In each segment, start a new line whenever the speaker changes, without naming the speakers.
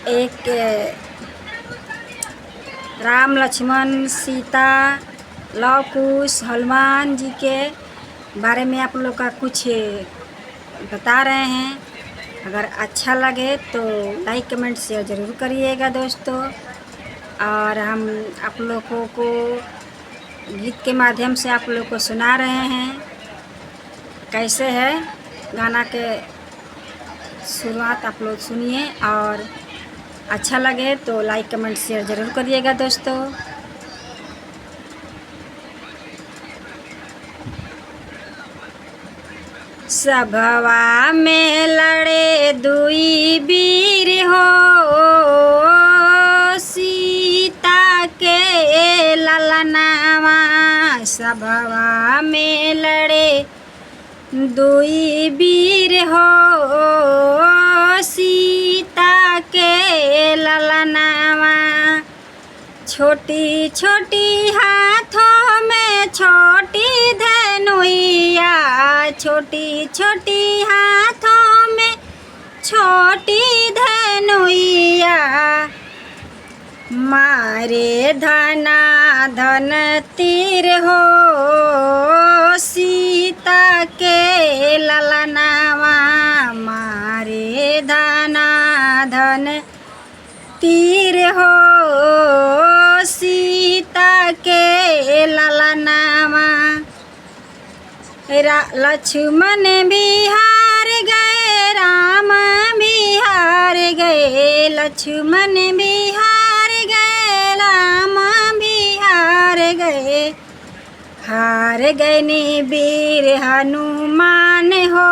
एक राम लक्ष्मण सीता लव कुश हनुमान जी के बारे में आप लोग का कुछ बता रहे हैं। अगर अच्छा लगे तो लाइक कमेंट शेयर ज़रूर करिएगा दोस्तों। और हम आप लोगों को गीत के माध्यम से आप लोग को सुना रहे हैं। कैसे है गाना के शुरुआत आप लोग सुनिए और अच्छा लगे तो लाइक कमेंट शेयर ज़रूर करिएगा दोस्तों। सभवा में लड़े दुई वीर हो, सीता के ललनावा। सभवा में लड़े दुई वीर हो, सीता के ललनावा। छोटी छोटी हाथों में छोटी धनुइया, छोटी छोटी हाथों में छोटी धनुइया। मारे धना धन तीर हो, सीता के ललनावा। मारे धना धन तीर हो, सीता के ललनावा। लक्ष्मण बिहार गए, राम बिहार गए। लक्ष्मण बिहार गए, राम बिहार गए। हार गए नी वीर हनुमान हो,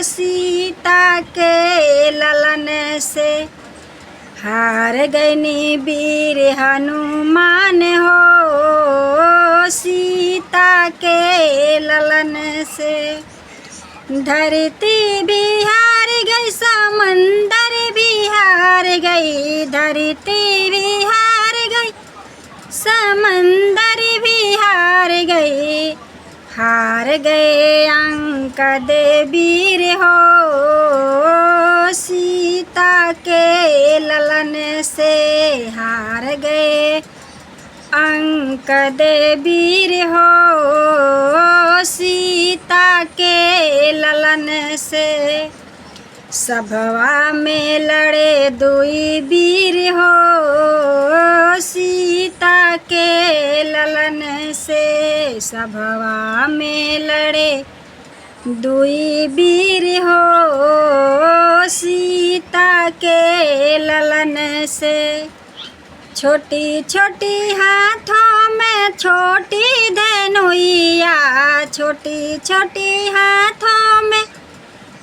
सीता के ललन से। हार गए नी वीर हनुमान हो, सीता के ललन से। धरती बिहार गई, समंदर बिहार गई। धरती बिहार गई, समंदर बिहार गई। हार गए अंक दे वीर हो, सीता के ललन से। हार गए अंक दे वीर हो, सीता के ललन से। सभवा में लड़े दुई वीर हो, सीता के ललन से। सभवा में लड़े दुई वीर हो, सीता के ललन से। छोटी छोटी हाथों में छोटी धनुइया, छोटी छोटी हाथों में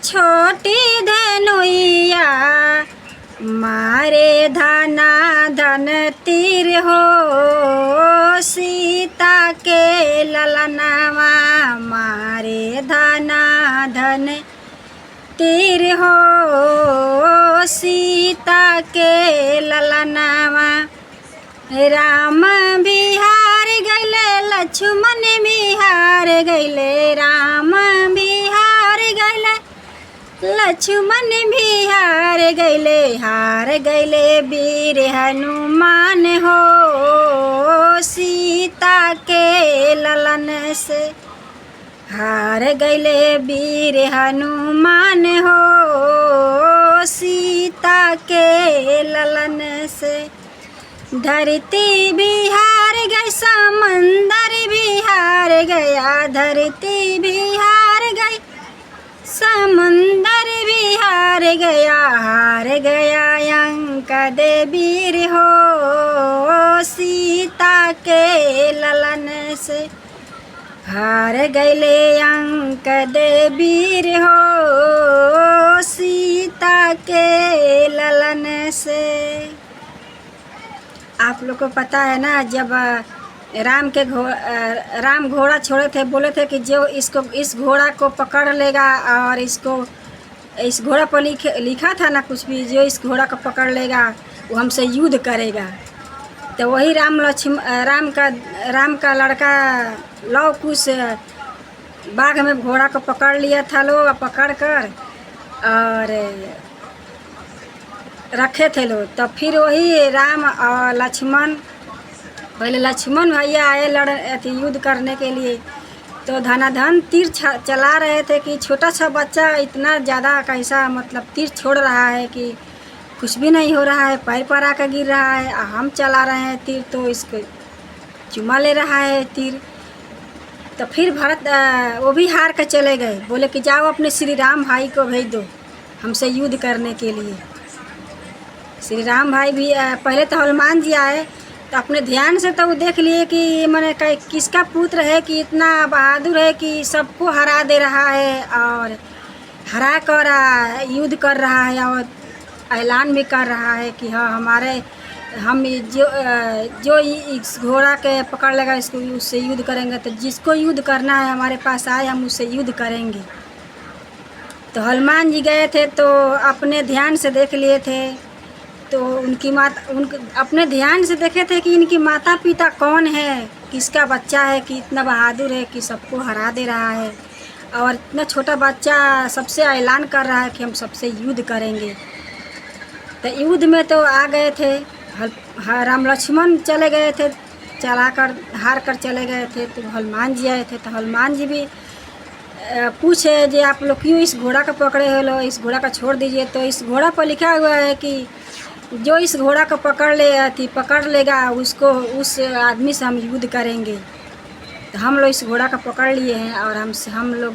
छोटी धनुइया। मारे धना धन तीर हो, सीता के ललनावा। मारे धना धन तीर हो, सीता के ललनावा। राम बिहार गैले, लक्ष्मण बिहार गैले। राम बिहार गैले, लक्ष्मण बिहार गैले। हार गैले वीर हनुमान हो, सीता के ललन से। हार गैले वीर हनुमान हो, सीता के ललन से। धरती बिहार गई, समंदर बिहार गया। धरती बिहार गई, समंदर बिहार गया। हार गया अंक दे वीर हो, सीता के ललन से। हार गैले अंक दे वीर हो, सीता के ललन से। आप लोग को पता है ना, जब राम घोड़ा छोड़े थे, बोले थे कि जो इस घोड़ा को पकड़ लेगा और इस घोड़ा पर लिखा था ना कुछ भी, जो इस घोड़ा को पकड़ लेगा वो हमसे युद्ध करेगा। तो वही राम का लड़का लव कुश बाघ में घोड़ा को पकड़ लिया था लोग, पकड़ कर और रखे थे लोग। तब फिर वही राम और लक्ष्मण, पहले लक्ष्मण भैया आए युद्ध करने के लिए, तो धनाधन तीर चला रहे थे कि छोटा सा बच्चा इतना ज़्यादा कैसा मतलब तीर छोड़ रहा है कि कुछ भी नहीं हो रहा है, पैर पर आकर गिर रहा है। हम चला रहे हैं तीर तो इसको चुमा ले रहा है तीर। तो फिर भरत वो भी हार कर चले गए, बोले कि जाओ अपने श्री राम भाई को भेज दो हमसे युद्ध करने के लिए। श्री राम भाई भी पहले तो हनुमान जी आए, तो अपने ध्यान से तो वो देख लिए कि मैंने किसका पुत्र है कि इतना बहादुर है कि सबको हरा दे रहा है और हरा कर युद्ध कर रहा है और ऐलान भी कर रहा है कि हाँ हम जो इस घोड़ा के पकड़ लेगा इसको उससे युद्ध करेंगे। तो जिसको युद्ध करना है हमारे पास आए, हम उससे युद्ध करेंगे। तो हनुमान जी गए थे तो अपने ध्यान से देख लिए थे, तो अपने ध्यान से देखे थे कि इनकी माता पिता कौन है, किसका बच्चा है कि इतना बहादुर है कि सबको हरा दे रहा है और इतना छोटा बच्चा सबसे ऐलान कर रहा है कि हम सबसे युद्ध करेंगे। तो युद्ध में तो आ गए थे, राम लक्ष्मण चले गए थे, चलाकर हार कर चले गए थे। तो हनुमान जी आए थे, तो हनुमान जी भी पूछे जे आप लोग क्यों इस घोड़ा को पकड़े हो, लो इस घोड़ा का छोड़ दीजिए। तो इस घोड़ा पर लिखा हुआ है कि जो इस घोड़ा को पकड़ लेगा उसको उस आदमी से हम युद्ध करेंगे। तो हम लोग इस घोड़ा का पकड़ लिए हैं और हम लोग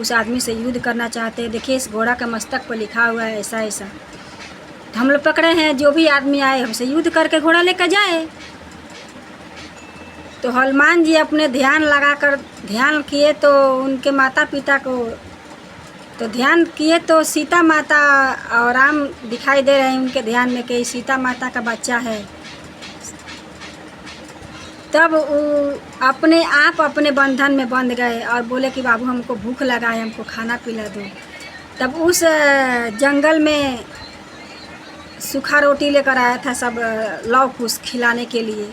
उस आदमी से युद्ध करना चाहते हैं। देखिए इस घोड़ा के मस्तक पर लिखा हुआ है ऐसा ऐसा। तो हम लोग पकड़े हैं, जो भी आदमी आए हमसे युद्ध करके घोड़ा लेकर जाए। तो हनुमान जी अपने ध्यान लगाकर ध्यान किए तो उनके माता पिता को तो ध्यान किए तो सीता माता और राम दिखाई दे रहे हैं उनके ध्यान में कि सीता माता का बच्चा है। तब वो अपने आप अपने बंधन में बंध गए और बोले कि बाबू हमको भूख लगा है, हमको खाना पिला दो। तब उस जंगल में सूखा रोटी लेकर आया था सब लव कुश खिलाने के लिए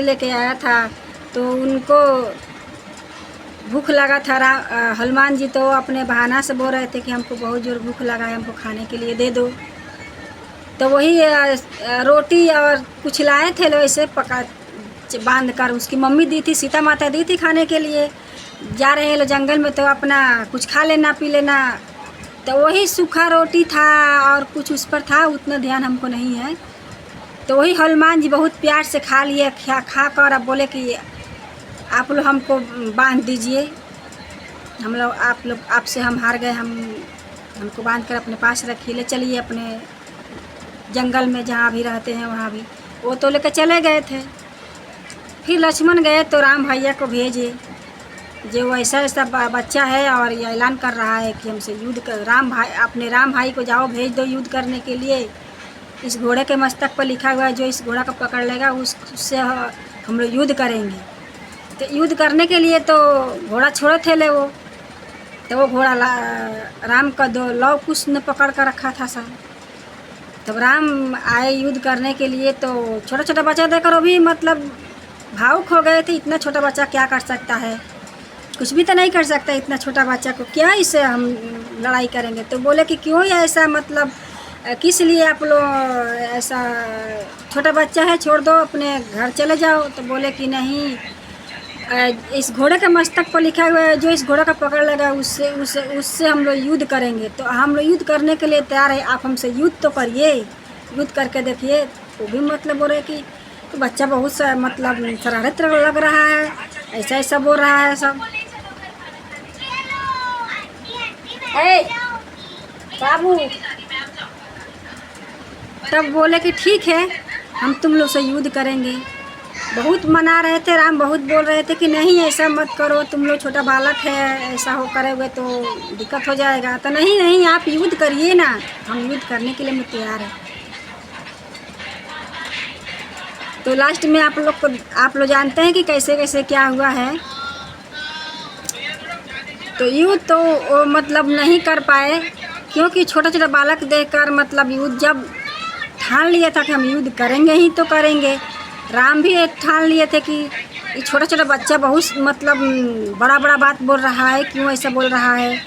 लेके आया था। तो उनको भूख लगा था। हनुमान जी तो अपने बहाना से बोल रहे थे कि हमको बहुत जोर भूख लगा है, हमको खाने के लिए दे दो। तो वही रोटी और कुछ लाए थे लोग ऐसे पका बांध कर, उसकी मम्मी दी थी, सीता माता दी थी खाने के लिए। जा रहे लोग जंगल में तो अपना कुछ खा लेना पी लेना। तो वही सूखा रोटी था और कुछ उस पर था, उतना ध्यान हमको नहीं है। तो वही हनुमान जी बहुत प्यार से खा लिए, खा कर अब बोले कि आप लोग हमको बांध दीजिए, आपसे हम हार गए, हमको बांध कर अपने पास रखिए, ले चलिए अपने जंगल में जहाँ भी रहते हैं वहाँ भी। वो तो लेकर चले गए थे। फिर लक्ष्मण गए तो राम भैया को भेजे, जो ऐसा ऐसा बच्चा है और ये ऐलान कर रहा है कि हमसे युद्ध कर। अपने राम भाई को जाओ भेज दो युद्ध करने के लिए। इस घोड़े के मस्तक पर लिखा हुआ है जो इस घोड़ा को पकड़ लेगा उससे हम लोग युद्ध करेंगे। तो युद्ध करने के लिए तो घोड़ा छोड़े थे ले वो, तो वो घोड़ा राम का दो लव कुश ने पकड़ कर रखा था सब। तब राम आए युद्ध करने के लिए तो छोटा छोटा बच्चा देखकर वो भी मतलब भावुक हो गए थे। इतना छोटा बच्चा क्या कर सकता है, कुछ भी तो नहीं कर सकता इतना छोटा बच्चा को, क्या इससे हम लड़ाई करेंगे। तो बोले कि क्यों ऐसा मतलब किस लिए आप लोग ऐसा, छोटा बच्चा है छोड़ दो अपने घर चले जाओ। तो बोले कि नहीं, इस घोड़े के मस्तक पर लिखा हुआ है जो इस घोड़े का पकड़ लेगा उससे हम लोग युद्ध करेंगे। तो हम लोग युद्ध करने के लिए तैयार है, आप हमसे युद्ध तो करिए, युद्ध करके देखिए। वो भी मतलब बोल रहे कि तो बच्चा बहुत मतलब शरारत लग रहा है, ऐसा ऐसा बोल रहा है सब। बाबू तब बोले कि ठीक है हम तुम लोग से युद्ध करेंगे। बहुत मना रहे थे, राम बहुत बोल रहे थे कि नहीं ऐसा मत करो, तुम लोग छोटा बालक है, ऐसा हो करोगे तो दिक्कत हो जाएगा। तो नहीं आप युद्ध करिए ना, हम युद्ध करने के लिए मैं तैयार है। तो लास्ट में आप लोग जानते हैं कि कैसे कैसे क्या हुआ है। तो युद्ध तो वो मतलब नहीं कर पाए, क्योंकि छोटा छोटा बालक देखकर मतलब युद्ध जब ठान लिया था कि हम युद्ध करेंगे ही तो करेंगे। राम भी ठान लिए थे कि ये छोटा छोटा बच्चा बहुत मतलब बड़ा बड़ा बात बोल रहा है, क्यों ऐसा बोल रहा है।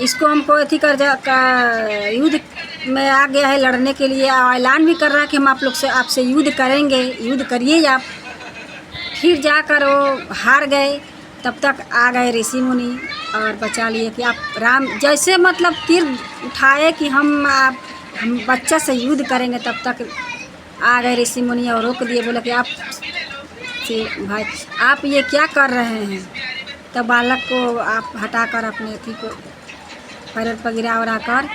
इसको हमको अथी युद्ध में आ गया है लड़ने के लिए, ऐलान भी कर रहा है कि हम आप लोग से आपसे युद्ध करेंगे, युद्ध करिए आप। फिर जाकर वो हार गए। तब तक आ गए ऋषि मुनि और बचा लिए कि आप राम जैसे मतलब तीर उठाए कि हम बच्चा से युद्ध करेंगे, तब तक आ गए ऋषि मुनि और रोक दिए। बोले कि आप भाई आप ये क्या कर रहे हैं। तब बालक को आप हटाकर अपने अथी को पैर पर गिरा उड़ा कर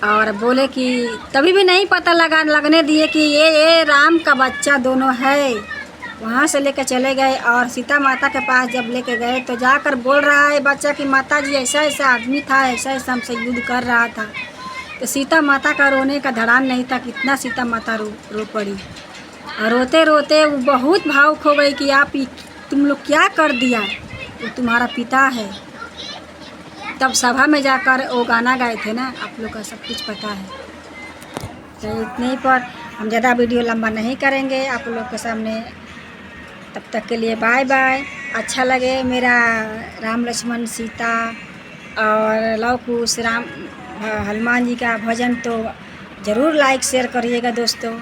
और बोले कि तभी भी नहीं पता लगने दिए कि ये राम का बच्चा दोनों है। वहाँ से लेकर चले गए और सीता माता के पास जब लेके गए तो जाकर बोल रहा है बच्चा कि माता जी ऐसा ऐसा आदमी था, ऐसा ऐसा हमसे युद्ध कर रहा था। तो सीता माता का रोने का धड़ान नहीं था, कितना सीता माता रो पड़ी और रोते रोते वो बहुत भावुक हो गई कि आप तुम लोग क्या कर दिया, वो तुम्हारा पिता है। तब सभा में जाकर वो गाना गाए थे ना, आप लोग का सब कुछ पता है। तो इतने ही पर हम ज़्यादा वीडियो लंबा नहीं करेंगे आप लोग के सामने। तब तक के लिए बाय बाय। अच्छा लगे मेरा राम लक्ष्मण सीता और लव कुश हनुमान जी का भजन तो ज़रूर लाइक शेयर करिएगा दोस्तों।